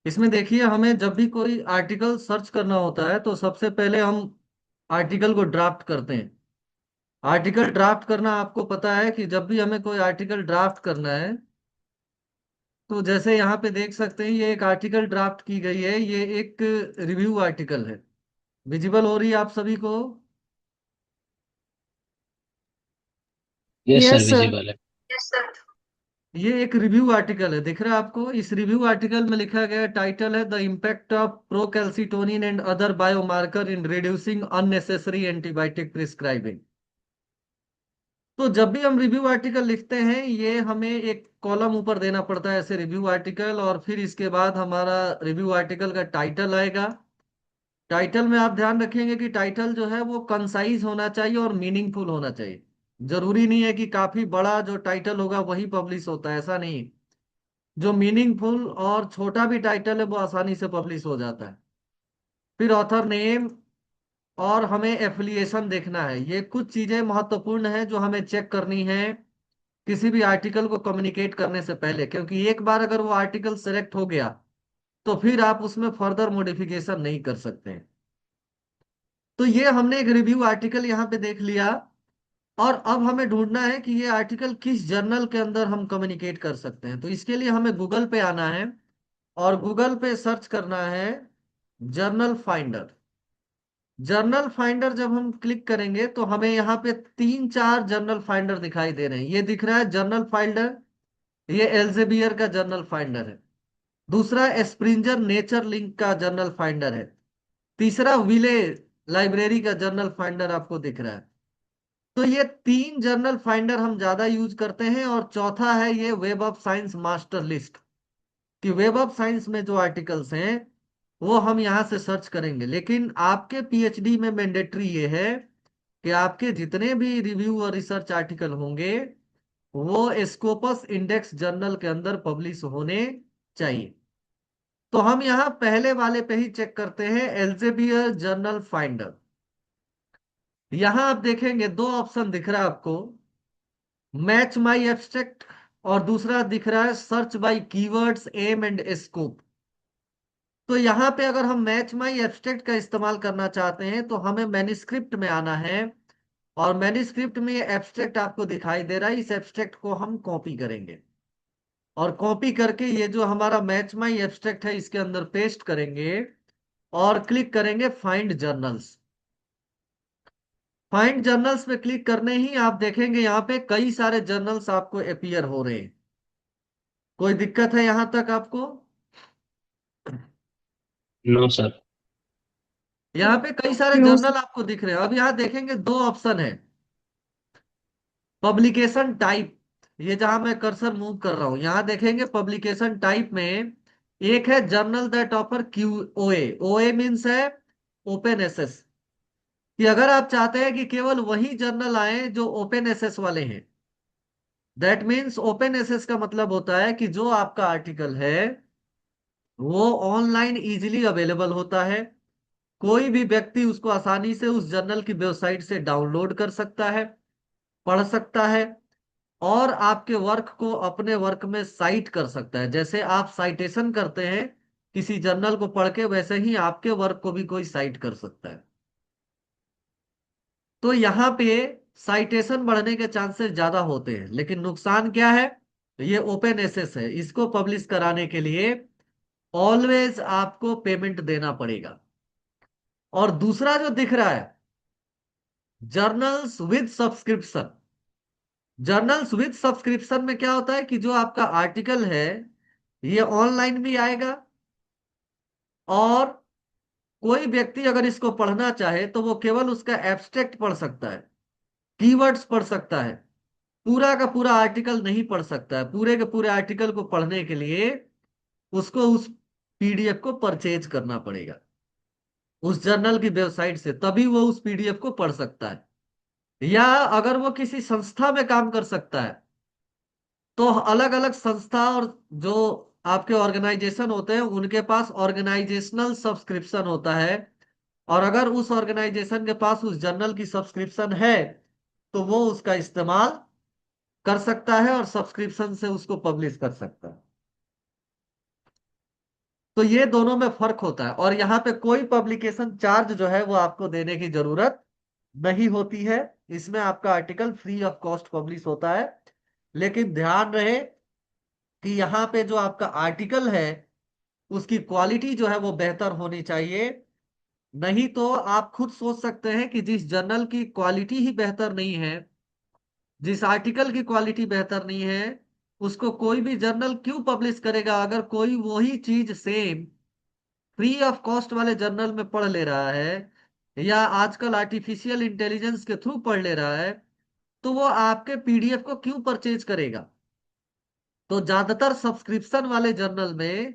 इसमें देखिए, हमें जब भी कोई आर्टिकल सर्च करना होता है तो सबसे पहले हम आर्टिकल को ड्राफ्ट करते हैं। आर्टिकल ड्राफ्ट करना आपको पता है कि जब भी हमें कोई आर्टिकल ड्राफ्ट करना है, तो जैसे यहाँ पे देख सकते हैं ये एक आर्टिकल ड्राफ्ट की गई है, ये एक रिव्यू आर्टिकल है। विजिबल हो रही है आप सभी को? Yes sir, yes sir. Visible है। Yes sir. ये एक रिव्यू आर्टिकल है, दिख रहा है आपको? इस रिव्यू आर्टिकल में लिखा गया टाइटल है the impact of procalcitonin and other biomarker in reducing unnecessary antibiotic prescribing. तो जब भी हम रिव्यू आर्टिकल लिखते हैं, ये हमें एक कॉलम ऊपर देना पड़ता है ऐसे रिव्यू आर्टिकल, और फिर इसके बाद हमारा रिव्यू आर्टिकल का टाइटल आएगा। टाइटल में आप ध्यान रखेंगे कि टाइटल जो है वो कंसाइज होना चाहिए और मीनिंगफुल होना चाहिए। जरूरी नहीं है कि काफी बड़ा जो टाइटल होगा वही पब्लिश होता है, ऐसा नहीं। जो मीनिंगफुल और छोटा भी टाइटल है वो आसानी से पब्लिश हो जाता है। फिर ऑथर नेम, और हमें एफिलिएशन देखना है। ये कुछ चीजें महत्वपूर्ण है जो हमें चेक करनी है किसी भी आर्टिकल को कम्युनिकेट करने से पहले, क्योंकि एक बार अगर वो आर्टिकल सेलेक्ट हो गया तो फिर आप उसमें फर्दर मॉडिफिकेशन नहीं कर सकते हैं। तो ये हमने एक रिव्यू आर्टिकल यहाँ पे देख लिया। और अब हमें ढूंढना है कि ये आर्टिकल किस जर्नल के अंदर हम कम्युनिकेट कर सकते हैं। तो इसके लिए हमें गूगल पे आना है और गूगल पे सर्च करना है जर्नल फाइंडर। जर्नल फाइंडर जब हम क्लिक करेंगे तो हमें यहाँ पे तीन चार जर्नल फाइंडर दिखाई दे रहे हैं। ये दिख रहा है जर्नल फाइंडर, ये एल्सेवियर का जर्नल फाइंडर है। दूसरा स्प्रिंजर नेचर लिंक का जर्नल फाइंडर है। तीसरा विले लाइब्रेरी का जर्नल फाइंडर आपको दिख रहा है। तो ये तीन जर्नल फाइंडर हम ज्यादा यूज करते हैं। और चौथा है ये web of science master list, कि वेब ऑफ साइंस में जो आर्टिकल्स हैं वो हम यहाँ से सर्च करेंगे। लेकिन आपके पीएचडी में मैंडेटरी ये है कि आपके जितने भी रिव्यू और रिसर्च आर्टिकल होंगे वो स्कोपस इंडेक्स जर्नल के अंदर पब्लिश होने चाहिए। तो हम यहाँ पहले वाले पे ही चेक करते हैं, एल्सेवियर जर्नल फाइंडर। यहाँ आप देखेंगे दो ऑप्शन दिख रहा है आपको, मैच माई एब्स्ट्रैक्ट, और दूसरा दिख रहा है search by keywords aim and scope. तो यहाँ पे अगर हम मैच माई एब्स्ट्रैक्ट का इस्तेमाल करना चाहते हैं तो हमें मैन्युस्क्रिप्ट में आना है। और मैन्युस्क्रिप्ट में ये एब्स्ट्रैक्ट आपको दिखाई दे रहा है, इस एब्स्ट्रैक्ट को हम कॉपी करेंगे। और कॉपी करके ये जो हमारा मैच माई एब्स्ट्रैक्ट है इसके अंदर पेस्ट करेंगे और क्लिक करेंगे फाइंड जर्नल्स। फाइंड जर्नल्स पे क्लिक करने ही आप देखेंगे यहाँ पे कई सारे जर्नल्स आपको अपीयर हो रहे हैं। कोई दिक्कत है यहाँ तक आपको? No sir. यहाँ पे कई सारे नो जर्नल आपको दिख रहे हैं। अब यहाँ देखेंगे दो ऑप्शन है, पब्लिकेशन टाइप। ये जहां मैं कर्सर मूव कर रहा हूं यहाँ देखेंगे पब्लिकेशन टाइप में एक है जर्नल दैट ऑफर क्यू ओए। ओए मीन्स है ओपन एसेस, कि अगर आप चाहते हैं कि केवल वही जर्नल आए जो ओपन एसेस वाले हैं। दैट मीन्स ओपन एसेस का मतलब होता है कि जो आपका आर्टिकल है वो ऑनलाइन इजीली अवेलेबल होता है। कोई भी व्यक्ति उसको आसानी से उस जर्नल की वेबसाइट से डाउनलोड कर सकता है, पढ़ सकता है, और आपके वर्क को अपने वर्क में साइट कर सकता है। जैसे आप साइटेशन करते हैं किसी जर्नल को पढ़ के, वैसे ही आपके वर्क को भी कोई साइट कर सकता है। तो यहाँ पे साइटेशन बढ़ने के चांसेस ज्यादा होते हैं, लेकिन नुकसान क्या है? ये ओपन एसेस है, इसको पब्लिश कराने के लिए ऑलवेज आपको पेमेंट देना पड़ेगा। और दूसरा जो दिख रहा है journals with subscription. Journals with subscription में क्या होता है कि जो आपका आर्टिकल है ये ऑनलाइन भी आएगा, और कोई व्यक्ति अगर इसको पढ़ना चाहे तो वो केवल उसका एब्स्ट्रैक्ट पढ़ सकता है, कीवर्ड्स पढ़ सकता है, पूरा का पूरा आर्टिकल नहीं पढ़ सकता है। पूरे के पूरे आर्टिकल को पढ़ने के लिए उसको उस पीडीएफ को परचेज करना पड़ेगा उस जर्नल की वेबसाइट से, तभी वो उस पीडीएफ को पढ़ सकता है। या अगर वो किसी संस्था में काम कर सकता है तो अलग अलग संस्था और जो आपके ऑर्गेनाइजेशन होते हैं उनके पास ऑर्गेनाइजेशनल सब्सक्रिप्शन होता है। और अगर उस ऑर्गेनाइजेशन के पास उस जर्नल की सब्सक्रिप्शन है तो वो उसका इस्तेमाल कर सकता है और सब्सक्रिप्शन से उसको पब्लिश कर सकता है। तो ये दोनों में फर्क होता है, और यहाँ पे कोई पब्लिकेशन चार्ज जो है वो आपको देने की जरूरत नहीं होती है। इसमें आपका article free of cost publish होता है। लेकिन ध्यान रहे कि यहाँ पे जो आपका आर्टिकल है उसकी क्वालिटी जो है वो बेहतर होनी चाहिए। नहीं तो आप खुद सोच सकते हैं कि जिस जर्नल की क्वालिटी ही बेहतर नहीं है, जिस आर्टिकल की क्वालिटी बेहतर नहीं है, उसको कोई भी जर्नल क्यों पब्लिश करेगा? अगर कोई वही चीज सेम फ्री ऑफ कॉस्ट वाले जर्नल में पढ़ ले रहा है, या आजकल आर्टिफिशियल इंटेलिजेंस के थ्रू पढ़ ले रहा है, तो वो आपके पीडीएफ को क्यों परचेज करेगा? तो ज्यादातर सब्सक्रिप्शन वाले जर्नल में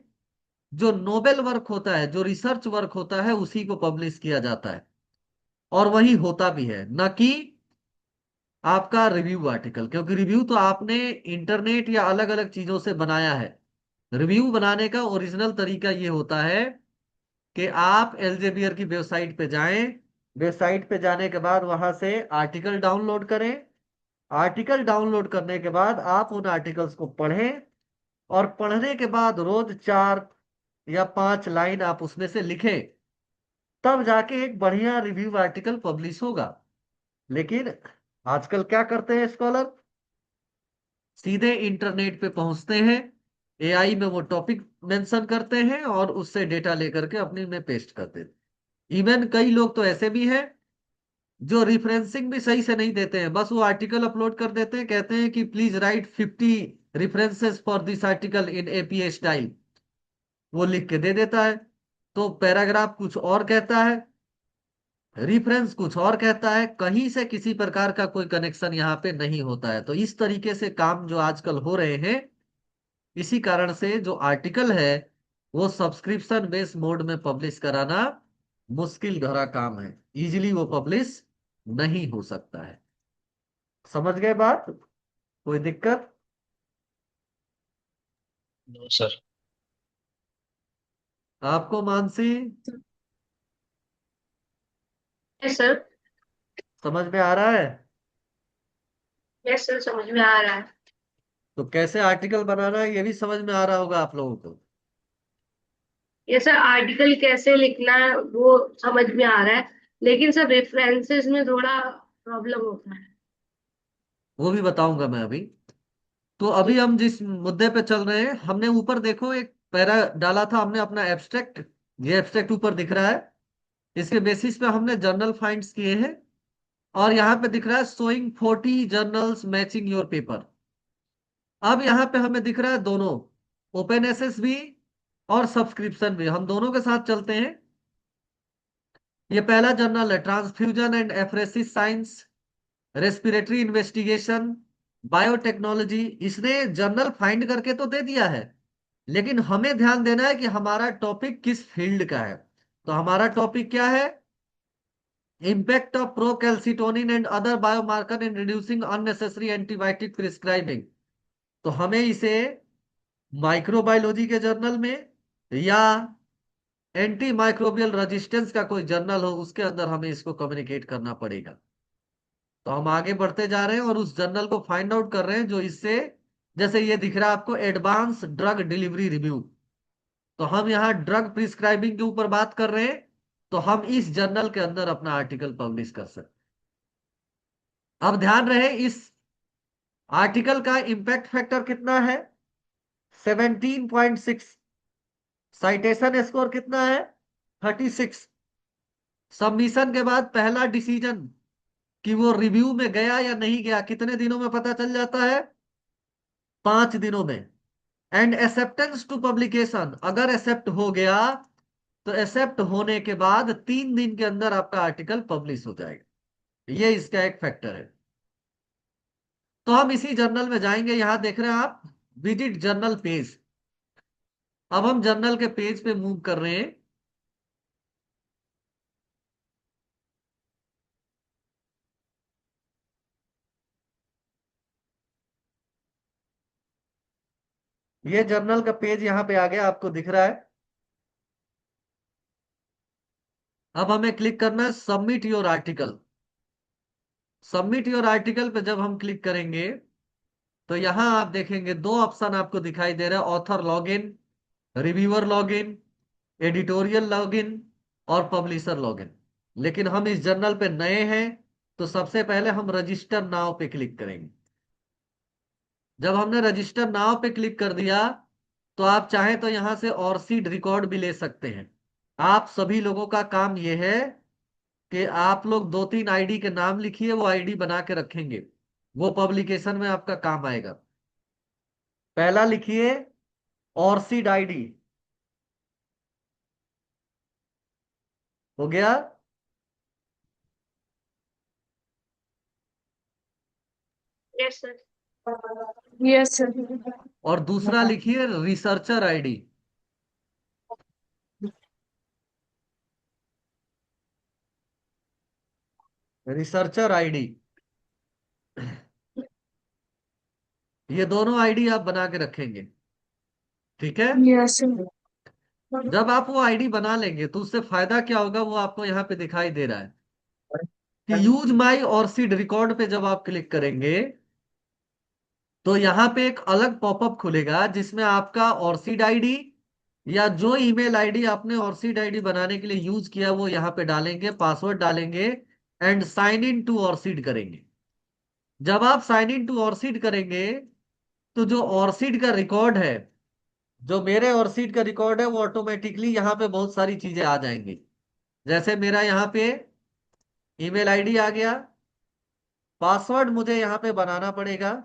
जो नोबेल वर्क होता है, जो रिसर्च वर्क होता है, उसी को पब्लिश किया जाता है, और वही होता भी है, न कि आपका रिव्यू आर्टिकल। क्योंकि रिव्यू तो आपने इंटरनेट या अलग अलग चीजों से बनाया है। रिव्यू बनाने का ओरिजिनल तरीका ये होता है कि आप एल्जेवियर की वेबसाइट पे जाएं, वेबसाइट पे जाने के बाद वहां से आर्टिकल डाउनलोड करें, आर्टिकल डाउनलोड करने के बाद आप उन आर्टिकल्स को पढ़ें, और पढ़ने के बाद रोज 4 या 5 लाइन आप उसमें से लिखें, तब जाके एक बढ़िया रिव्यू आर्टिकल पब्लिश होगा। लेकिन आजकल क्या करते हैं स्कॉलर? सीधे इंटरनेट पे पहुंचते हैं, एआई में वो टॉपिक मेंशन करते हैं और उससे डेटा लेकर के अपने में पेस्ट कर देते हैं। इवन कई लोग तो ऐसे भी हैं जो रिफरेंसिंग भी सही से नहीं देते हैं, बस वो आर्टिकल अपलोड कर देते हैं, कहते हैं कि please right 50 references for this article in APA style. वो लिख के दे देता है, तो पैराग्राफ कुछ और कहता है, रिफरेंस कुछ और कहता है, कहीं से किसी प्रकार का कोई कनेक्शन यहाँ पे नहीं होता है। तो इस तरीके से काम जो आजकल हो रहे हैं, इसी कारण से जो आर्टिकल है वो सब्सक्रिप्शन बेस्ड मोड में पब्लिश कराना मुश्किल भरा काम है। इजीली वो पब्लिश नहीं हो सकता है। समझ गए बात? कोई दिक्कत? No sir. आपको मानसी यस सर। समझ में आ रहा है? यस सर, समझ में आ रहा है। तो कैसे आर्टिकल बनाना है ये भी समझ में आ रहा होगा आप लोगों को। यस सर, आर्टिकल कैसे लिखना है वो समझ में आ रहा है, लेकिन सर रेफरेंसेस में थोड़ा प्रॉब्लम होता है। वो भी बताऊंगा मैं अभी। तो जी। अभी हम जिस मुद्दे पे चल रहे हैं, हमने ऊपर देखो एक पैरा डाला था हमने अपना एब्स्ट्रैक्ट। ये एब्स्ट्रैक्ट ऊपर दिख रहा है, इसके बेसिस पे हमने जर्नल फाइंड्स किए हैं। और यहाँ पे दिख रहा है showing 40 journals matching your paper. अब यहाँ पे हमें दिख रहा है दोनों, ओपन एसेस भी और सब्सक्रिप्शन भी, हम दोनों के साथ चलते हैं। ये पहला जर्नल है transfusion and apheresis science, respiratory investigation, biotechnology. इसने जर्नल फाइंड करके तो दे दिया है, लेकिन हमें ध्यान देना है कि हमारा टॉपिक किस फील्ड का है। तो हमारा टॉपिक क्या है? Impact of procalcitonin and other biomarker in reducing unnecessary antibiotic prescribing. तो हमें इसे माइक्रोबायोलॉजी के जर्नल में, या एंटी माइक्रोबियल रेजिस्टेंस का कोई जर्नल हो उसके अंदर हमें इसको कम्युनिकेट करना पड़ेगा। तो हम आगे बढ़ते जा रहे हैं और उस जर्नल को फाइंड आउट कर रहे हैं जो इससे, जैसे ये दिख रहा है आपको एडवांस ड्रग डिलीवरी रिव्यू। तो हम यहाँ ड्रग प्रिस्क्राइबिंग के ऊपर बात कर रहे हैं, तो हम इस जर्नल के अंदर अपना आर्टिकल पब्लिश कर सकते हैं। अब ध्यान रहे इस आर्टिकल का इंपैक्ट फैक्टर कितना है? 17.6। साइटेशन स्कोर कितना है? 36। सबमिशन के बाद पहला डिसीजन कि वो रिव्यू में गया या नहीं गया कितने दिनों में पता चल जाता है? 5 दिनों में। एंड एक्सेप्टेंस टू पब्लिकेशन, अगर एक्सेप्ट हो गया तो एक्सेप्ट होने के बाद 3 दिन के अंदर आपका आर्टिकल पब्लिश हो जाएगा। ये इसका एक फैक्टर है। तो हम इसी जर्नल में जाएंगे, यहां देख रहे हैं आप विजिट जर्नल पेज। अब हम जर्नल के पेज पे मूव कर रहे हैं। ये जर्नल का पेज यहाँ पे आ गया, आपको दिख रहा है। अब हमें क्लिक करना है submit your article. Submit your article पे जब हम क्लिक करेंगे तो यहां आप देखेंगे दो ऑप्शन आपको दिखाई दे रहा है, author login, reviewer login. Editorial login और पब्लिशर लॉगिन। लेकिन हम इस जर्नल पे नए हैं, तो सबसे पहले हम रजिस्टर नाउ पे क्लिक करेंगे। जब हमने रजिस्टर नाउ पे क्लिक कर दिया, तो आप चाहें तो यहां से और सीड रिकॉर्ड भी ले सकते हैं। आप सभी लोगों का काम यह है कि आप लोग 2-3 आईडी के नाम लिखिए, वो आईडी बना के रखेंगे, वो पब्लिकेशन में आपका काम आएगा। पहला लिखिए ऑर्सिड आईडी। हो गया। Yes sir. Yes sir. और दूसरा लिखिए रिसर्चर आईडी। रिसर्चर आईडी, ये दोनों आईडी आप बना के रखेंगे। ठीक है। Yes sir. जब आप वो आईडी बना लेंगे तो उससे फायदा क्या होगा, वो आपको यहाँ पे दिखाई दे रहा है कि यूज माई ऑर्सिड रिकॉर्ड पे जब आप क्लिक करेंगे, तो यहाँ पे एक अलग पॉपअप खुलेगा जिसमें आपका ऑर्सिड आईडी या जो ईमेल आईडी आपने ऑर्सिड आईडी बनाने के लिए यूज किया वो यहाँ पे डालेंगे, पासवर्ड डालेंगे एंड साइन इन टू ऑर्सिड करेंगे। जब आप साइन इन टू ऑर्सिड करेंगे, तो जो ऑर्सिड का रिकॉर्ड है, जो मेरे ऑर्सिड का रिकॉर्ड है, वो ऑटोमेटिकली यहाँ पे बहुत सारी चीजें आ जाएंगी। जैसे मेरा यहाँ पे ईमेल आईडी आ गया, पासवर्ड मुझे यहाँ पे बनाना पड़ेगा,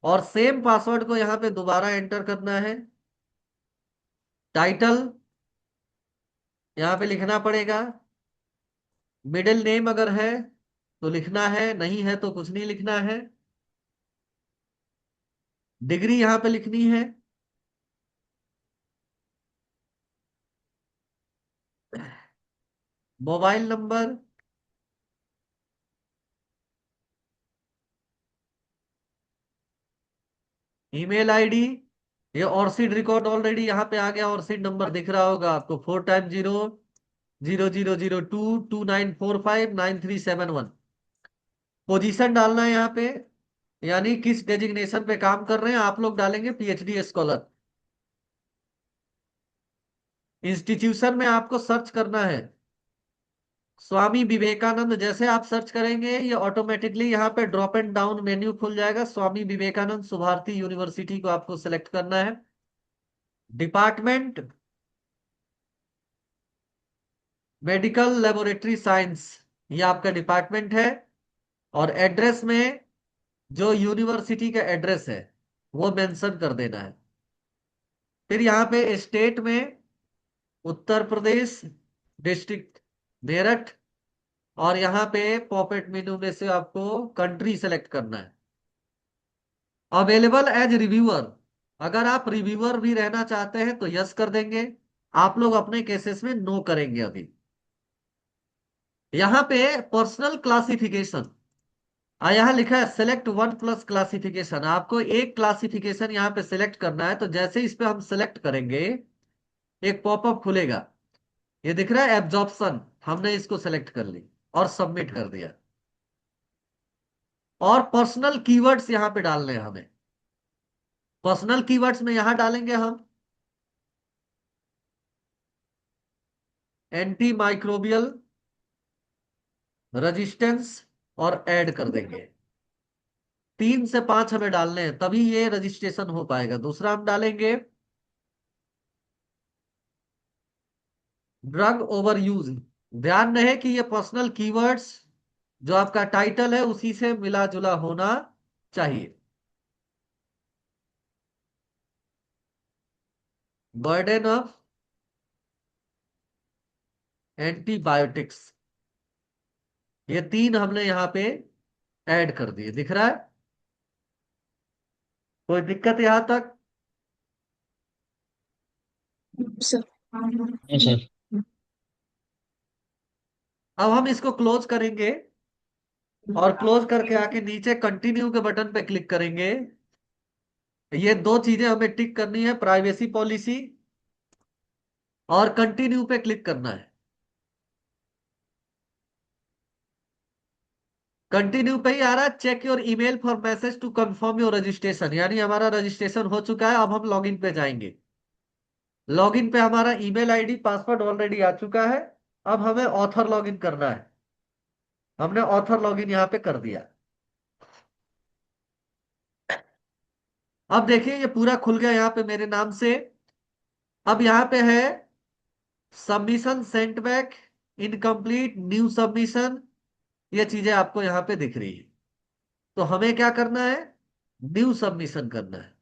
और सेम पासवर्ड को यहाँ पे दोबारा एंटर करना है। टाइटल यहाँ पे लिखना पड़ेगा। मिडिल नेम अगर है तो लिखना है, नहीं है तो कुछ नहीं लिखना है। डिग्री यहाँ पे लिखनी है। Mobile number, email ID. ये ऑर्सिड रिकॉर्ड ऑलरेडी यहाँ पे आ गया, ऑर्सिड नंबर दिख रहा होगा आपको, 4x0 000229459371। पोजीशन डालना है यहाँ पे, यानी किस डेजिग्नेशन पे काम कर रहे हैं, आप लोग डालेंगे पीएचडी स्कॉलर। इंस्टीट्यूशन में आपको सर्च करना है स्वामी विवेकानंद। जैसे आप सर्च करेंगे, ये ऑटोमेटिकली यहाँ पे ड्रॉप एंड डाउन मेन्यू खुल जाएगा, स्वामी विवेकानंद सुभारती यूनिवर्सिटी को आपको सिलेक्ट करना है। डिपार्टमेंट मेडिकल लेबोरेटरी साइंस, ये आपका डिपार्टमेंट है। और एड्रेस में जो यूनिवर्सिटी का एड्रेस है वो मेंशन कर देना है। फिर यहाँ पे स्टेट में उत्तर प्रदेश, डिस्ट्रिक्ट मेरठ, और यहाँ पे पॉपेट मेनू में से आपको कंट्री सेलेक्ट करना है। अवेलेबल एज रिव्यूअर, अगर आप रिव्यूअर भी रहना चाहते हैं तो यस कर देंगे। आप लोग अपने केसेस में नो करेंगे अभी। यहाँ पे पर्सनल क्लासिफिकेशन, यहाँ लिखा है सेलेक्ट वन प्लस क्लासिफिकेशन। आपको एक क्लासिफिकेशन यहाँ पे सिलेक्ट करना है। तो जैसे इस पे हम सिलेक्ट करेंगे, एक पॉपअप खुलेगा, ये दिख रहा है एब्जॉर्प्शन, हमने इसको सिलेक्ट कर ली और सबमिट कर दिया। और पर्सनल कीवर्ड्स यहाँ पे डालने हैं हमें। पर्सनल कीवर्ड्स में यहां डालेंगे हम एंटी माइक्रोबियल रेजिस्टेंस, और ऐड कर देंगे। 3 से 5 हमें डालने हैं, तभी ये रजिस्ट्रेशन हो पाएगा। दूसरा हम डालेंगे ड्रग ओवर यूज। ध्यान रहे कि ये पर्सनल कीवर्ड्स जो आपका टाइटल है उसी से मिला जुला होना चाहिए। बर्डन ऑफ एंटीबायोटिक्स, ये 3 हमने यहाँ पे ऐड कर दिए। दिख रहा है? कोई दिक्कत यहां तक? सर। हाँ सर। अब हम इसको क्लोज करेंगे, और क्लोज करके आके नीचे कंटिन्यू के बटन पे क्लिक करेंगे। ये 2 चीजें हमें टिक करनी है, प्राइवेसी पॉलिसी और कंटिन्यू पे क्लिक करना है। कंटिन्यू पे ही आ रहा है, check your email for message to confirm your registration, यानी हमारा रजिस्ट्रेशन हो चुका है। अब हम लॉगिन पे जाएंगे। लॉगिन पे हमारा ईमेल आईडी पासवर्ड ऑलरेडी आ चुका है। अब हमें ऑथर लॉगिन करना है। हमने ऑथर लॉगिन यहाँ पे कर दिया। अब देखिए ये पूरा खुल गया यहाँ पे मेरे नाम से। अब यहाँ पे है submission Saint back, incomplete, new submission, ये चीजें आपको यहाँ पे दिख रही है। तो हमें क्या करना है, न्यू सबमिशन करना है।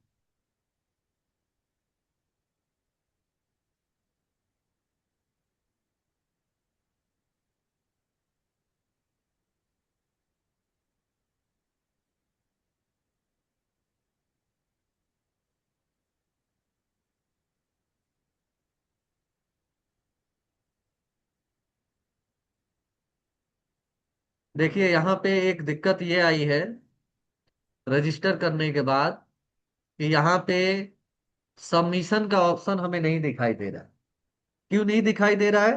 देखिए यहाँ पे एक दिक्कत ये आई है रजिस्टर करने के बाद, कि यहाँ पे सबमिशन का ऑप्शन हमें नहीं दिखाई दे रहा। क्यों नहीं दिखाई दे रहा है?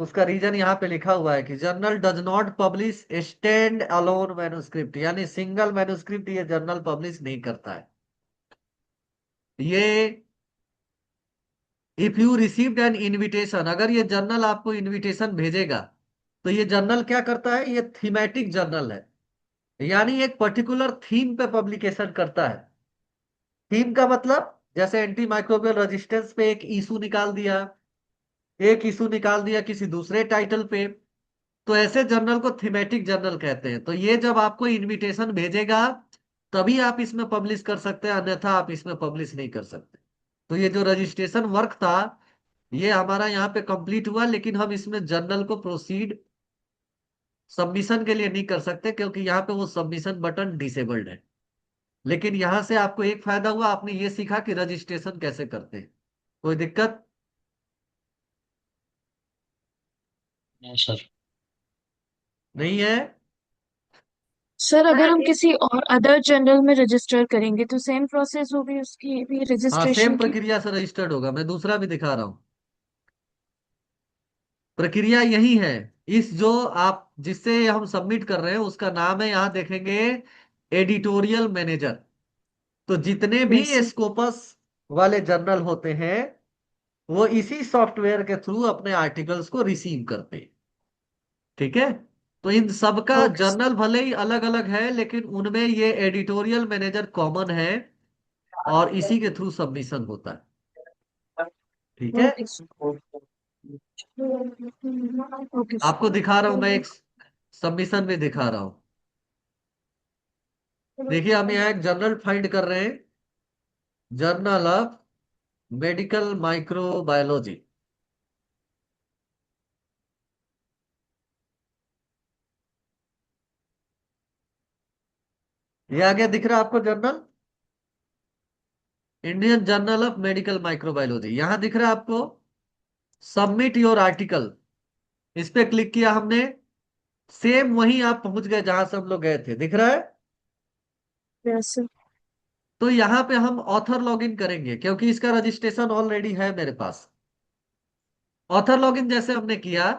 उसका रीजन यहाँ पे लिखा हुआ है कि journal does not publish stand alone manuscript, यानी सिंगल मैन्युस्क्रिप्ट ये जर्नल पब्लिश नहीं करता है। ये if you received an invitation, अगर ये जर्नल आपको इनविटेशन भेजेगा तो ये जर्नल क्या करता है, ये थीमेटिक जर्नल है, यानी एक पर्टिकुलर थीम पे पब्लिकेशन करता है। थीम का मतलब जैसे एंटी माइक्रोबियल रेजिस्टेंस पे एक इशू निकाल दिया, एक इशू निकाल दिया किसी दूसरे टाइटल पे, तो ऐसे जर्नल को थीमेटिक जर्नल कहते हैं। तो ये जब आपको इनविटेशन भेजेगा तभी आप इसमें पब्लिश कर सकते हैं, अन्यथा आप इसमें पब्लिश नहीं कर सकते। तो ये जो रजिस्ट्रेशन वर्क था ये हमारा यहाँ पे कंप्लीट हुआ, लेकिन हम इसमें जर्नल को प्रोसीड सबमिशन के लिए नहीं कर सकते क्योंकि यहाँ पे वो सबमिशन बटन डिसेबल्ड है। लेकिन यहां से आपको एक फायदा हुआ, आपने ये सीखा कि रजिस्ट्रेशन कैसे करते हैं। कोई दिक्कत हाँ सर। नहीं है? सर अगर हम किसी और अदर जनरल में रजिस्टर करेंगे तो सेम प्रोसेस होगी उसकी भी हाँ, सेम रजिस्ट्रेशन की? प्रक्रिया से रजिस्टर्ड होगा। मैं दूसरा भी दिखा रहा हूँ। प्रक्रिया यही है। इस जो आप जिससे हम सबमिट कर रहे हैं उसका नाम है, यहाँ देखेंगे, एडिटोरियल मैनेजर। तो जितने भी यस सर। स्कोपस वाले जर्नल होते हैं वो इसी सॉफ्टवेयर के थ्रू अपने आर्टिकल्स को रिसीव करते हैं। ठीक है? तो इन सबका ओके सर। जर्नल भले ही अलग अलग है लेकिन उनमें ये एडिटोरियल मैनेजर कॉमन है और इसी के थ्रू सबमिशन होता है। ठीक है? Okay sir. ओके आपको दिखा रहा हूं मैं सर। एक सबमिशन भी दिखा रहा हूं। देखिए हम यहाँ एक जर्नल फाइंड कर रहे हैं, जर्नल ऑफ मेडिकल माइक्रोबायोलॉजी। ये आगे दिख रहा है आपको journal, Indian journal of medical microbiology. यहां दिख रहा है आपको सबमिट योर आर्टिकल। इस पे क्लिक किया हमने, सेम वहीं आप पहुंच गए जहां से हम लोग गए थे। दिख रहा है? Yes sir. तो यहां पे हम ऑथर लॉगिन करेंगे क्योंकि इसका रजिस्ट्रेशन ऑलरेडी है मेरे पास। ऑथर लॉगिन जैसे हमने किया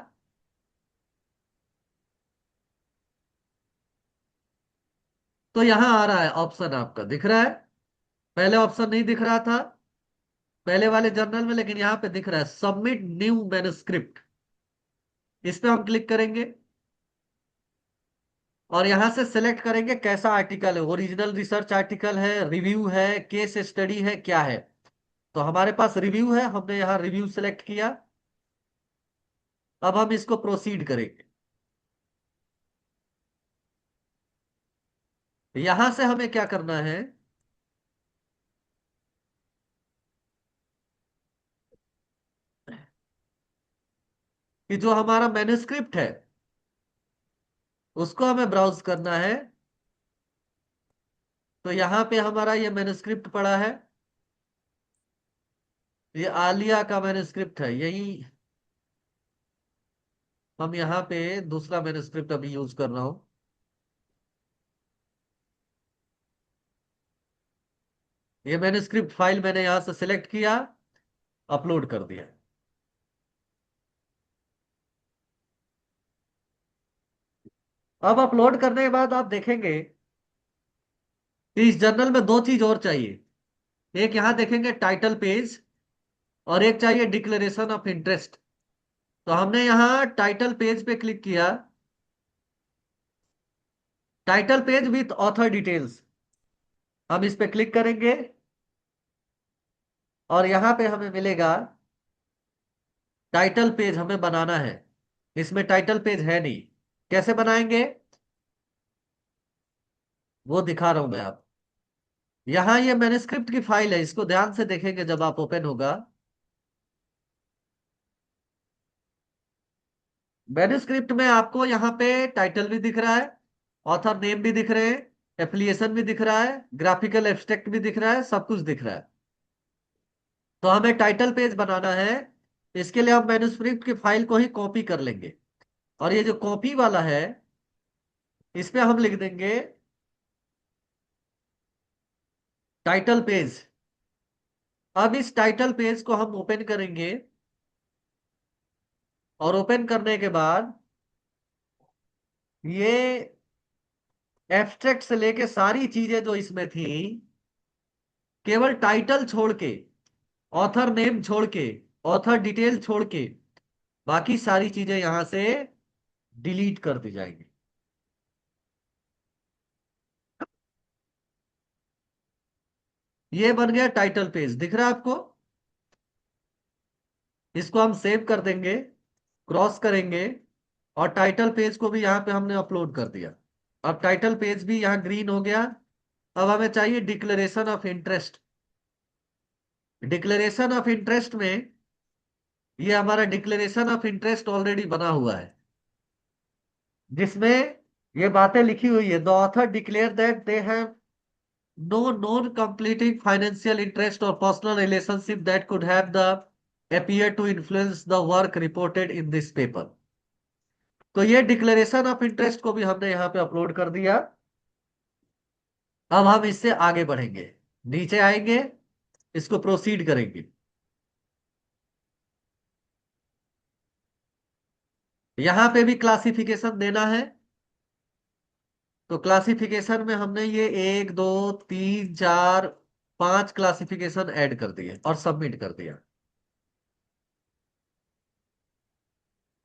तो यहां आ रहा है ऑप्शन, आपका दिख रहा है। पहले ऑप्शन नहीं दिख रहा था पहले वाले जर्नल में, लेकिन यहां पे दिख रहा है सबमिट न्यू मैन्युस्क्रिप्ट। इस पे हम क्लिक करेंगे और यहां से सिलेक्ट करेंगे कैसा आर्टिकल है, ओरिजिनल रिसर्च आर्टिकल है, रिव्यू है, केस स्टडी है, क्या है। तो हमारे पास रिव्यू है, हमने यहाँ रिव्यू सिलेक्ट किया। अब हम इसको प्रोसीड करेंगे। यहां से हमें क्या करना है, कि जो हमारा मैन्युस्क्रिप्ट है उसको हमें ब्राउज करना है। तो यहाँ पे हमारा ये मैन्युस्क्रिप्ट पड़ा है, ये आलिया का मैन्युस्क्रिप्ट है। यही हम यहाँ पे दूसरा मैन्युस्क्रिप्ट अभी यूज कर रहा हूँ। ये मैन्युस्क्रिप्ट फाइल मैंने यहाँ से सिलेक्ट किया, अपलोड कर दिया। अब अपलोड करने के बाद आप देखेंगे कि इस जर्नल में दो चीज और चाहिए। एक यहाँ देखेंगे टाइटल पेज, और एक चाहिए डिक्लेरेशन ऑफ इंटरेस्ट। तो हमने यहाँ टाइटल पेज पे क्लिक किया, title page with author details, हम इस पे क्लिक करेंगे और यहाँ पे हमें मिलेगा टाइटल पेज हमें बनाना है। इसमें टाइटल पेज है नहीं, कैसे बनाएंगे वो दिखा रहा हूं मैं आप। यहाँ ये मैन्युस्क्रिप्ट की फाइल है, इसको ध्यान से देखेंगे जब आप ओपन होगा। मैन्युस्क्रिप्ट में आपको यहाँ पे टाइटल भी दिख रहा है, ऑथर नेम भी दिख रहे हैं, एफिलिएशन भी दिख रहा है, ग्राफिकल एब्स्ट्रैक्ट भी दिख रहा है, सब कुछ दिख रहा है। तो हमें टाइटल पेज बनाना है, इसके लिए हम मैन्युस्क्रिप्ट की फाइल को ही कॉपी कर लेंगे, और ये जो कॉपी वाला है इस पे हम लिख देंगे टाइटल पेज। अब इस टाइटल पेज को हम ओपन करेंगे, और ओपन करने के बाद ये एब्स्ट्रैक्ट से लेके सारी चीजें जो इसमें थी, केवल टाइटल छोड़ के, ऑथर नेम छोड़ के, ऑथर डिटेल छोड़ के, बाकी सारी चीजें यहां से डिलीट कर दी जाएंगी। ये बन गया टाइटल पेज, दिख रहा है आपको। इसको हम सेव कर देंगे, क्रॉस करेंगे, और टाइटल पेज को भी यहां पे हमने अपलोड कर दिया। अब टाइटल पेज भी यहां ग्रीन हो गया। अब हमें चाहिए declaration of interest. Declaration of interest में ये हमारा डिक्लेरेशन ऑफ इंटरेस्ट ऑलरेडी बना हुआ है, जिसमें ये बातें लिखी हुई है। The author declare that they have no non completing financial interest और personal relationship that could have the appear to influence the work reported in this paper। तो ये डिक्लेरेशन ऑफ इंटरेस्ट को भी हमने यहाँ पे अपलोड कर दिया। अब हम इससे आगे बढ़ेंगे, नीचे आएंगे, इसको प्रोसीड करेंगे। यहां पे भी क्लासिफिकेशन देना है। तो क्लासिफिकेशन में हमने ये 1 2 3 4 5 क्लासिफिकेशन ऐड कर दिए और सबमिट कर दिया।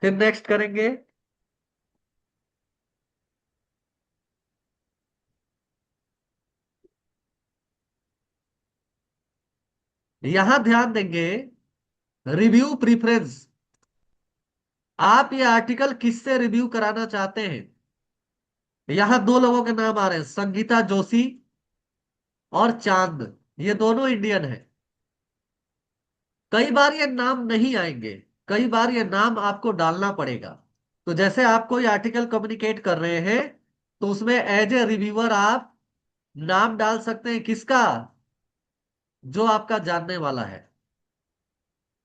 फिर नेक्स्ट करेंगे। यहां ध्यान देंगे, रिव्यू प्रीफरेंस। आप ये आर्टिकल किससे रिव्यू कराना चाहते हैं। यहां दो लोगों के नाम आ रहे हैं, संगीता जोशी और चांद, ये दोनों इंडियन हैं। कई बार ये नाम नहीं आएंगे, कई बार ये नाम आपको डालना पड़ेगा। तो जैसे आप कोई आर्टिकल कम्युनिकेट कर रहे हैं, तो उसमें एज ए रिव्यूअर आप नाम डाल सकते हैं, किसका, जो आपका जानने वाला है।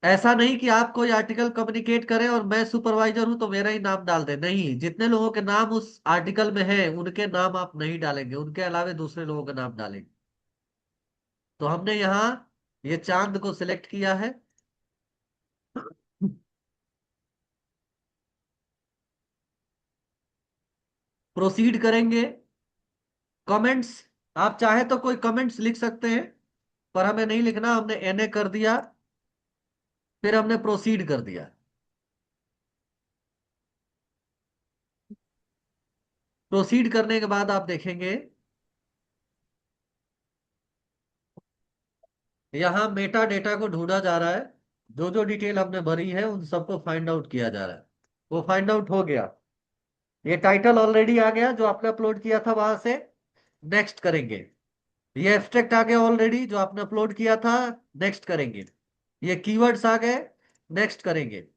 ऐसा नहीं कि आप कोई आर्टिकल कम्युनिकेट करें और मैं सुपरवाइजर हूं तो मेरा ही नाम डाल दें, नहीं, जितने लोगों के नाम उस आर्टिकल में है उनके नाम आप नहीं डालेंगे, उनके अलावे दूसरे लोगों के नाम डालेंगे। तो हमने यहाँ ये चांद को सिलेक्ट किया है। प्रोसीड करेंगे। कमेंट्स, आप चाहे तो कोई कमेंट्स लिख सकते हैं, पर हमें नहीं लिखना, हमने एनए कर दिया, फिर हमने प्रोसीड कर दिया। प्रोसीड करने के बाद आप देखेंगे यहाँ मेटा डेटा को ढूंढा जा रहा है, जो जो डिटेल हमने भरी है उन सबको फाइंड आउट किया जा रहा है। वो फाइंड आउट हो गया। ये टाइटल ऑलरेडी आ गया जो आपने अपलोड किया था वहां से, नेक्स्ट करेंगे। ये एब्स्ट्रैक्ट आ गया ऑलरेडी जो आपने अपलोड किया था, नेक्स्ट करेंगे। ये कीवर्ड्स आ गए, नेक्स्ट करेंगे।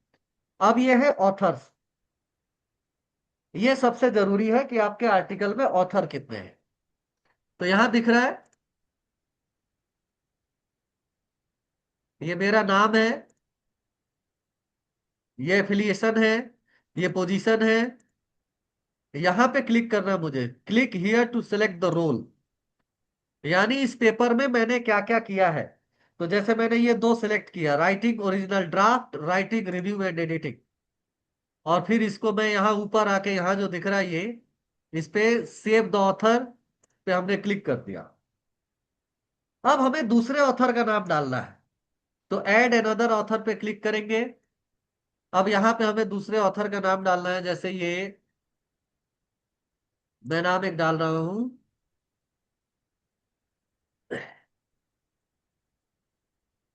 अब ये है ऑथर्स। ये सबसे जरूरी है कि आपके आर्टिकल में ऑथर कितने हैं। तो यहां दिख रहा है, ये मेरा नाम है, ये एफिलिएशन है, ये पोजीशन है। यहां पे क्लिक करना है मुझे, click here to select the role, यानी इस पेपर में मैंने क्या क्या किया है। तो जैसे मैंने ये दो सिलेक्ट किया, writing original draft, writing review and editing. और फिर इसको मैं यहाँ ऊपर आके यहाँ जो दिख रहा है ये इस पे सेव द ऑथर पे हमने क्लिक कर दिया। अब हमें दूसरे ऑथर का नाम डालना है, तो ऐड अनदर ऑथर पे क्लिक करेंगे। अब यहाँ पे हमें दूसरे ऑथर का नाम डालना है, जैसे ये मैं नाम एक डाल रहा हूं।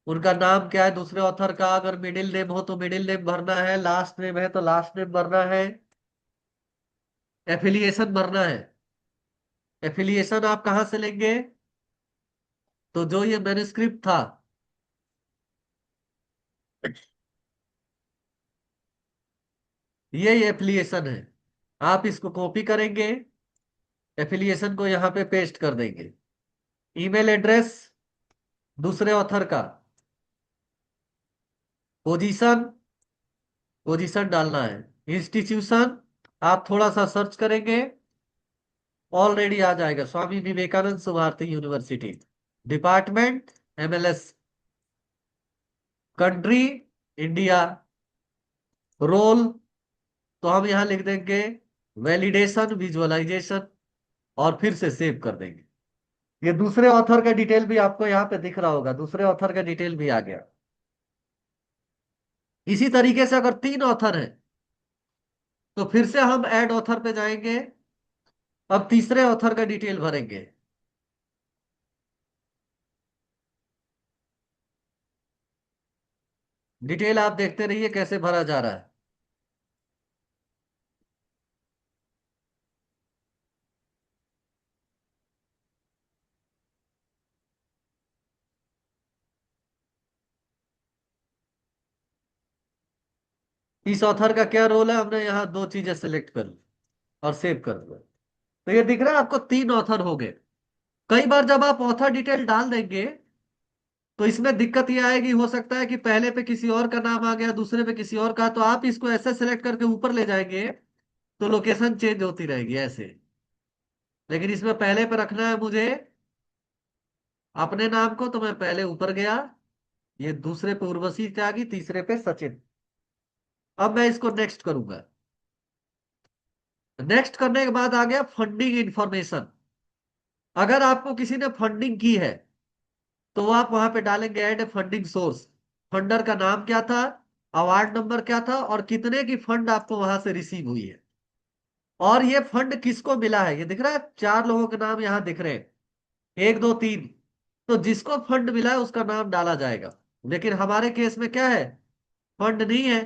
उनका नाम क्या है दूसरे ऑथर का? अगर मिडिल नेम हो तो मिडिल नेम भरना है, लास्ट नेम है तो लास्ट नेम भरना है, एफिलिएशन भरना है। एफिलिएशन आप कहाँ से लेंगे? तो जो ये मैन्युस्क्रिप्ट था, ये एफिलिएशन है। आप इसको कॉपी करेंगे, एफिलिएशन को यहाँ पे पेस्ट कर देंगे। ईमेल एड्रेस दूसरे ऑथर का, पोजीशन, पोजीशन डालना है। इंस्टीट्यूशन आप थोड़ा सा सर्च करेंगे, ऑलरेडी आ जाएगा, Swami Vivekanand Bharti university. Department MLS, country India, roll तो हम यहां लिख देंगे वैलिडेशन विजुअलाइजेशन, और फिर से सेव कर देंगे। ये दूसरे ऑथर का डिटेल भी आपको यहाँ पे दिख रहा होगा, दूसरे ऑथर का डिटेल भी आ गया। इसी तरीके से अगर 3 ऑथर है तो फिर से हम ऐड ऑथर पे जाएंगे, अब तीसरे ऑथर का डिटेल भरेंगे। डिटेल आप देखते रहिए कैसे भरा जा रहा है। इस ऑथर का क्या रोल है, हमने यहाँ 2 चीजें सिलेक्ट कर ली और सेव कर दिया। तो ये दिख रहा है आपको 3 ऑथर हो गए। कई बार जब आप ऑथर डिटेल डाल देंगे तो इसमें दिक्कत ये आएगी, हो सकता है कि पहले पे किसी और का नाम आ गया, दूसरे पे किसी और का, तो आप इसको ऐसे सेलेक्ट करके ऊपर ले जाएंगे तो लोकेशन चेंज होती रहेगी ऐसे। लेकिन इसमें पहले पे रखना है मुझे अपने नाम को, तो मैं पहले ऊपर गया, ये दूसरे पे उर्वशी त्यागी, तीसरे पे सचिन। अब मैं इसको नेक्स्ट करूंगा। नेक्स्ट करने के बाद आ गया फंडिंग इंफॉर्मेशन। अगर आपको किसी ने फंडिंग की है तो आप वहां पे डालेंगे add a funding source. Funder का नाम क्या था, अवार्ड नंबर क्या था, और कितने की फंड आपको वहां से रिसीव हुई है, और ये फंड किसको मिला है। ये दिख रहा है 4 लोगों के नाम यहां दिख रहे हैं, 1 2 3। तो जिसको फंड मिला है उसका नाम डाला जाएगा। लेकिन हमारे केस में क्या है, फंड नहीं है,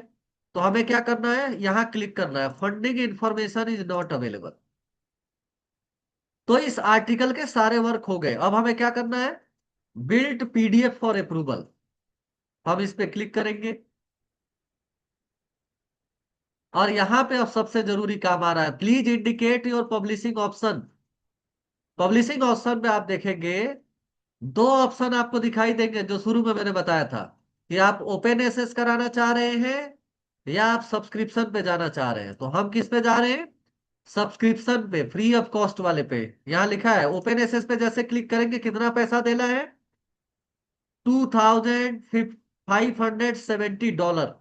तो हमें क्या करना है, यहां क्लिक करना है funding information is not available. तो इस आर्टिकल के सारे वर्क हो गए। अब हमें क्या करना है, बिल्ट PDF फॉर अप्रूवल, हम इस पे क्लिक करेंगे। और यहां पे अब सबसे जरूरी काम आ रहा है, please indicate your publishing option. Publishing option में आप देखेंगे 2 ऑप्शन आपको दिखाई देंगे, जो शुरू में मैंने बताया था कि आप ओपन एसेस कराना चाह रहे हैं या आप सब्सक्रिप्शन पे जाना चाह रहे हैं। तो हम किस पे जा रहे हैं, सब्सक्रिप्शन पे, फ्री ऑफ कॉस्ट वाले पे। यहां लिखा है ओपन एसेस पे जैसे क्लिक करेंगे कितना पैसा देना है, $2570।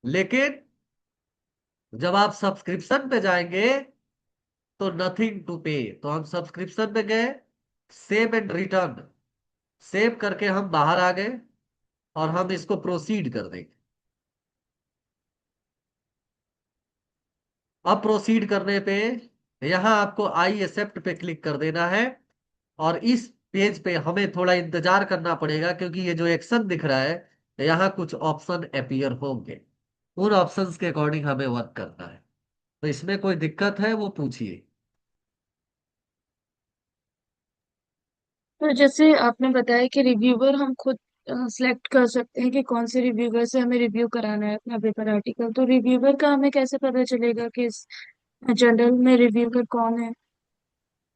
लेकिन जब आप सब्सक्रिप्शन पे जाएंगे तो नथिंग टू पे। तो हम सब्सक्रिप्शन पे गए, सेव एंड रिटर्न, सेव करके हम बाहर आ गए और हम इसको प्रोसीड कर देंगे। अब प्रोसीड करने पे यहां आपको आई एक्सेप्ट पे क्लिक कर देना है। और इस पेज पे हमें थोड़ा इंतजार करना पड़ेगा, क्योंकि ये जो एक्शन दिख रहा है यहाँ कुछ ऑप्शन अपीयर होंगे, उन ऑप्शंस के अकॉर्डिंग हमें वर्क करना है। तो इसमें कोई दिक्कत है वो पूछिए। तो जैसे आपने बताया कि रिव्यूअर हम खुद सिलेक्ट कर सकते हैं कि कौन से रिव्यूअर से हमें रिव्यू कराना है अपना पेपर आर्टिकल, तो रिव्यूअर का हमें कैसे पता चलेगा कि इस जर्नल में रिव्यूअर कौन है?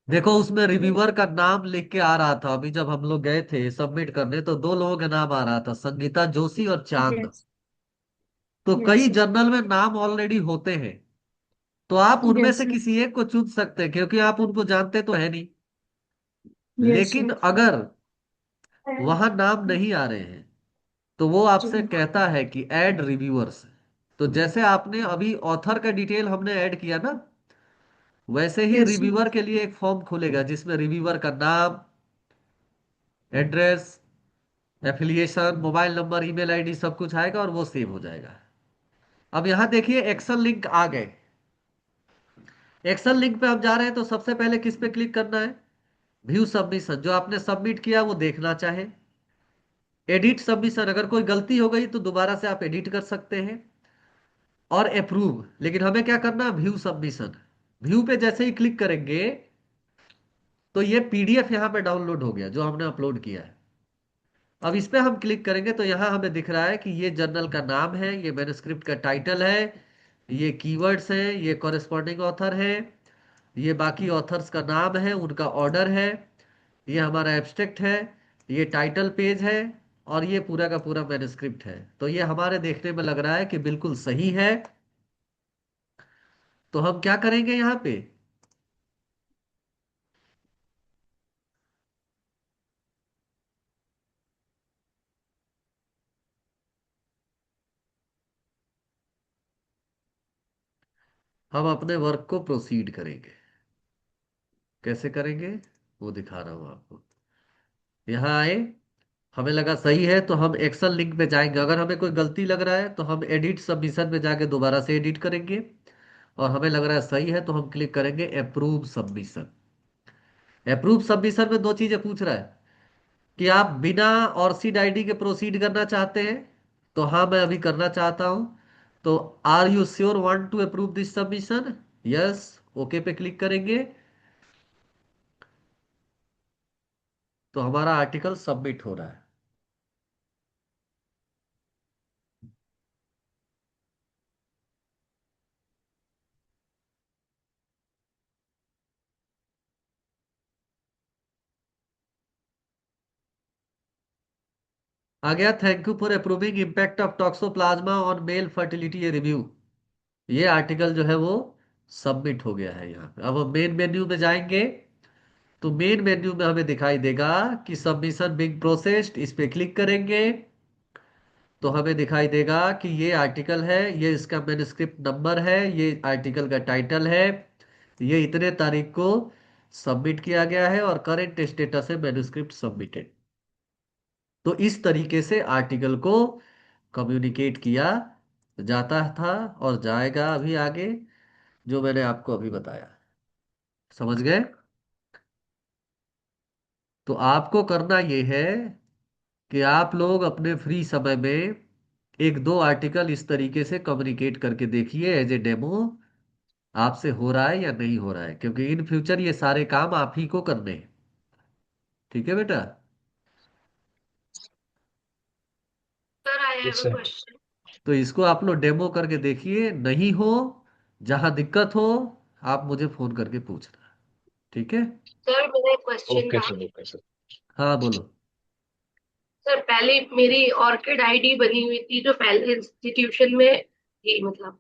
देखो उसमें रिव्यूअर का नाम लिख के आ रहा था, अभी जब हम लोग गए थे सबमिट करने तो 2 लोगों का नाम आ रहा था, संगीता जोशी और चांद। यस। तो यस कई सर। जर्नल में नाम ऑलरेडी होते हैं, तो आप उनमें यस से सर। किसी एक को चुन सकते हैं, क्योंकि आप उनको जानते तो है नहीं। यस लेकिन सर। अगर वहां नाम नहीं आ रहे हैं तो वो जी। आपसे कहता है कि ऐड रिव्यूअर्स। तो जैसे आपने अभी ऑथर का डिटेल हमने ऐड किया ना, वैसे ही यस सर। रिव्यूअर के लिए एक फॉर्म खुलेगा जिसमें रिव्यूअर का नाम, address, affiliation, mobile number, email ID सब कुछ आएगा और वो सेव हो जाएगा। अब यहाँ देखिए एक्शन लिंक आ गए। एक्शन लिंक पे हम जा रहे हैं तो सबसे पहले किस पे क्लिक करना है? व्यू सबमिशन, जो आपने सबमिट किया वो देखना चाहे। एडिट सबमिशन, अगर कोई गलती हो गई तो दोबारा से आप एडिट कर सकते हैं। और अप्रूव, लेकिन हमें क्या करना है? View submission. व्यू पे जैसे ही क्लिक करेंगे तो ये पीडीएफ यहाँ पे डाउनलोड हो गया जो हमने अपलोड किया है। अब इस पे हम क्लिक करेंगे तो यहाँ हमें दिख रहा है कि ये जर्नल का नाम है, ये मैन्युस्क्रिप्ट का टाइटल है, ये कीवर्ड्स हैं, ये कॉरेस्पॉन्डिंग ऑथर है, ये बाकी ऑथर्स का नाम है, उनका ऑर्डर है, ये हमारा एब्स्ट्रैक्ट है, ये टाइटल पेज है, और ये पूरा का पूरा मैन्युस्क्रिप्ट है। तो ये हमारे देखने में लग रहा है कि बिल्कुल सही है। तो हम क्या करेंगे यहाँ पे? हम अपने वर्क को प्रोसीड करेंगे। कैसे करेंगे वो दिखा रहा हूँ आपको। यहाँ आए, हमें लगा सही है तो हम एक्शन लिंक पे जाएंगे। अगर हमें कोई गलती लग रहा है तो हम एडिट सबमिशन पे जाके दोबारा से एडिट करेंगे। और हमें लग रहा है सही है तो हम क्लिक करेंगे अप्रूव सबमिशन। अप्रूव सबमिशन में दो चीजें पूछ रहा है कि आप बिना ऑर्सिड आईडी के प्रोसीड करना चाहते हैं। तो हाँ, मैं अभी करना चाहता हूं। तो are you sure want to approve this submission? Yes, okay पे क्लिक करेंगे तो हमारा आर्टिकल सबमिट हो रहा है। आ गया, thank you for approving impact of toxoplasma on mail fertility review. ये आर्टिकल जो है वो सबमिट हो गया है यहाँ पे। अब हम मेन मेन्यू में जाएंगे तो मेन मेन्यू में हमें दिखाई देगा कि सबमिशन बिग प्रोसेस्ड। इस पे क्लिक करेंगे तो हमें दिखाई देगा कि ये आर्टिकल है, ये इसका मैन्युस्क्रिप्ट नंबर है, ये आर्टिकल का टाइटल है, ये इतने तारीख को सबमिट किया गया है और करंट स्टेटस है मैन्युस्क्रिप्ट सबमिटेड। तो इस तरीके से आर्टिकल को कम्युनिकेट किया जाता था और जाएगा अभी आगे, जो मैंने आपको अभी बताया। समझ गए? तो आपको करना ये है कि आप लोग अपने फ्री समय में एक दो आर्टिकल इस तरीके से कम्युनिकेट करके देखिए एज ए डेमो, आपसे हो रहा है या नहीं हो रहा है, क्योंकि इन फ्यूचर ये सारे काम आप ही को करने हैं। ठीक है बेटा? Sir I yes have a sir. Question. तो इसको आप लोग डेमो करके देखिए, नहीं हो, जहां दिक्कत हो आप मुझे फोन करके पूछना। ठीक है? सर मेरा एक क्वेश्चन ओके था। Sir, okay sir. हाँ बोलो। सर पहले मेरी ऑर्किड आईडी बनी हुई थी जो पहले इंस्टीट्यूशन में थी, मतलब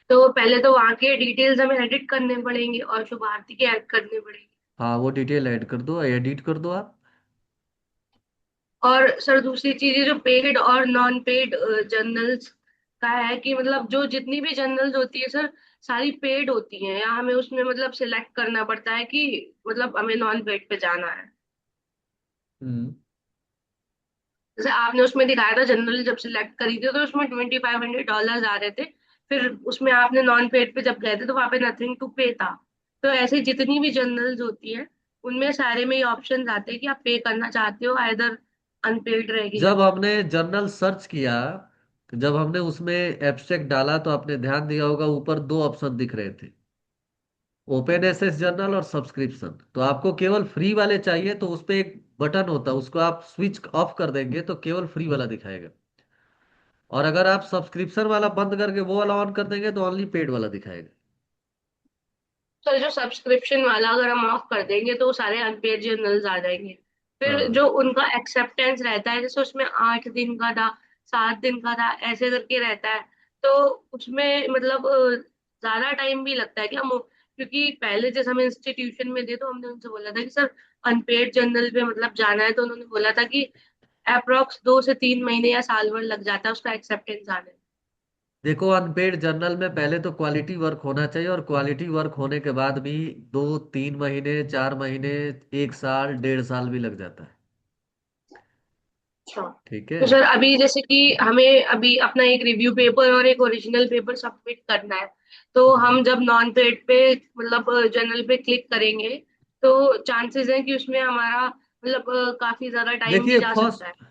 तो पहले तो वहाँ के डिटेल्स हमें एडिट करने पड़ेंगे और शुभारती के ऐड करने पड़ेंगे। हाँ, वो डिटेल ऐड कर दो, एडिट कर दो आप। और सर दूसरी चीज ये जो पेड और नॉन पेड जर्नल्स का है कि मतलब जो जितनी भी जर्नल्स होती है सर सारी पेड होती हैं, या हमें उसमें मतलब सिलेक्ट करना पड़ता है कि मतलब हमें नॉन पेड पे जाना है? हम्म। जैसे आपने उसमें दिखाया था जनरल जब सिलेक्ट करी थी तो उसमें $2500 आ रहे थे, फिर उसमें आपने नॉन पेड पे जब गए थे तो वहां पे नथिंग टू पे था। तो ऐसे जितनी भी जर्नल्स होती है उनमें सारे में ये ऑप्शन आते हैं कि आप पे करना चाहते हो, आइदर अनपेड रहेगी जब जर्नल। हमने जर्नल सर्च किया, जब हमने उसमें एब्स्ट्रैक्ट डाला तो आपने ध्यान दिया होगा ऊपर दो ऑप्शन दिख रहे थे, ओपन एसएस जर्नल और सब्सक्रिप्शन। तो आपको केवल फ्री वाले चाहिए तो उस पे एक बटन होता है, उसको आप स्विच ऑफ कर देंगे तो केवल फ्री वाला दिखाएगा। और अगर आप सब्सक्रिप्शन वाला बंद करके वो वाला ऑन कर देंगे तो ओनली पेड वाला दिखाएगा। सर जो सब्सक्रिप्शन वाला अगर हम ऑफ कर देंगे तो सारे अनपेड जर्नल्स आ जाएंगे। फिर हाँ। जो उनका एक्सेप्टेंस रहता है जैसे उसमें 8 दिन का था, 7 दिन का था, ऐसे करके रहता है, तो उसमें मतलब ज्यादा टाइम भी लगता है कि हम, क्योंकि पहले जैसे हम इंस्टीट्यूशन में थे तो हमने उनसे बोला था कि सर अनपेड जर्नल पे मतलब जाना है, तो उन्होंने बोला था कि अप्रोक्स 2 से 3 महीने या साल भर लग जाता है उसका एक्सेप्टेंस आने में। देखो, अनपेड जर्नल में पहले तो क्वालिटी वर्क होना चाहिए, और क्वालिटी वर्क होने के बाद भी 2-3 महीने, 4 महीने, 1 साल, 1.5 साल भी लग जाता है। अच्छा। ठीक है। तो सर अभी जैसे कि हमें अभी अपना एक रिव्यू पेपर और एक ओरिजिनल पेपर सबमिट करना है, तो हम जब नॉन पेड पे मतलब जर्नल पे क्लिक करेंगे, तो चांसेस हैं कि उसमें हमारा मतलब काफी ज्यादा टाइम भी देखिए, जा सकता है। First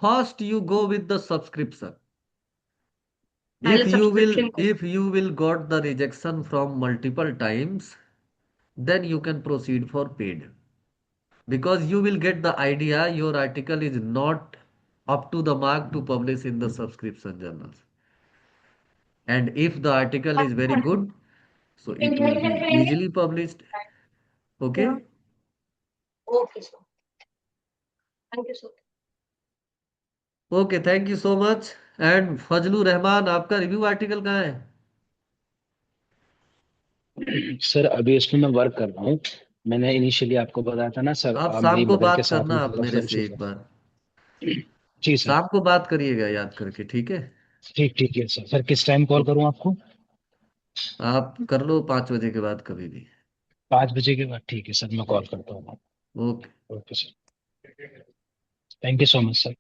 first you go with the subscription. पहले if you will सब्सक्रिप्शन को। if you will got the rejection from multiple times, then you can proceed for paid, because you will get the idea your article is not up to the mark to publish in the subscription journals. And if the article is very good, so it will be easily published. Okay. Okay sir, thank you sir. Okay, thank you so much. And Fazlu Rahman, आपका review article कहाँ है? Sir अभी इसमें मैं work कर रहा हूँ। मैंने इनिशियली आपको बताया था ना सर, आप शाम मेरी को मदर के बात साथ करना, में आप थोड़ा सा मेरे इशू से एक था। बार जी सर। शाम को बात करिएगा, याद करके, ठीक है? ठीक ठीक है सर। सर किस टाइम कॉल करूँ आपको? आप कर लो 5 बजे के बाद कभी भी। 5 बजे के बाद ठीक है सर, मैं कॉल करता हूँ। Okay. Okay sir. Thank you so much sir.